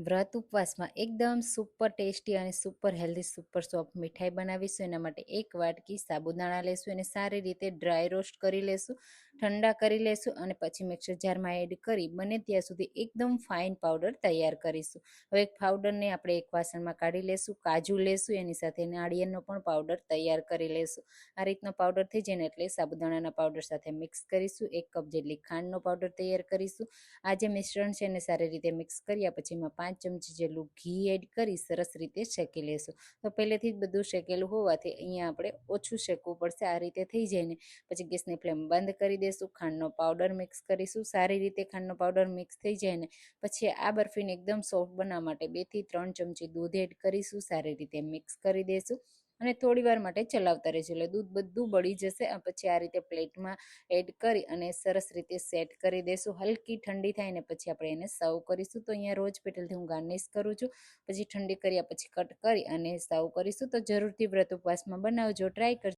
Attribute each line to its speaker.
Speaker 1: વ્રત ઉપવાસમાં એકદમ super tasty અને સુપર હેલ્ધી સુપર સોફ્ટ મીઠાઈ બનાવીશું. એના માટે 1 વાટકી સાબુદાણા લેશું, એને સારી રીતે ડ્રાય રોસ્ટ કરી લેશું, ઠંડા કરી લેશું અને પછી મિક્સર જારમાં એડ કરી બને ત્યાં સુધી એકદમ ફાઇન પાવડર તૈયાર કરીશું. હવે પાવડરને આપણે એક વાસણમાં કાઢી લેશું. કાજુ લેશું, એની સાથે નાળિયેરનો પણ પાવડર તૈયાર કરી લેશું. આ રીતનો પાવડર થઈ જાય ને એટલે સાબુદાણાના પાવડર સાથે મિક્સ કરીશું. 1 કપ જેટલી ખાંડનો પાવડર તૈયાર કરીશું. આ જે મિશ્રણ છે એને સારી રીતે મિક્સ કર્યા પછી એમાં 5 ચમચી જેટલું ઘી એડ કરી સરસ રીતે શેકી લેશું. તો પહેલેથી જ બધું શેકેલું હોવાથી અહીંયા આપણે ઓછું શેકવું પડશે. આ રીતે થઈ જાય ને પછી ગેસની ફ્લેમ બંધ કરી દઈશું. ખાંડનો પાવડર મિક્સ કરીશું. સારી રીતે ખાંડનો પાવડર મિક્સ થઈ જાય ને પછી આ બરફીને એકદમ સોફ્ટ બનાવવા માટે 2 થી 3 ચમચી દૂધ એડ કરીશું. સારી રીતે મિક્સ કરી દઈશું અને થોડી વાર માટે ચલાવતા રહીશું. એટલે દૂધ બધું બળી જશે. પછી આ રીતે પ્લેટમાં એડ કરી અને સરસ રીતે સેટ કરી દઈશું. હલકી ઠંડી થાય ને પછી આપણે એને સર્વ કરીશું. તો અહીંયા રોજ પેટલથી હું ગાર્નિશ કરું છું. પછી ઠંડી કર્યા પછી કટ કરી અને સર્વ કરીશું. તો જરૂરથી વ્રત ઉપવાસમાં બનાવજો, ટ્રાય કરજો.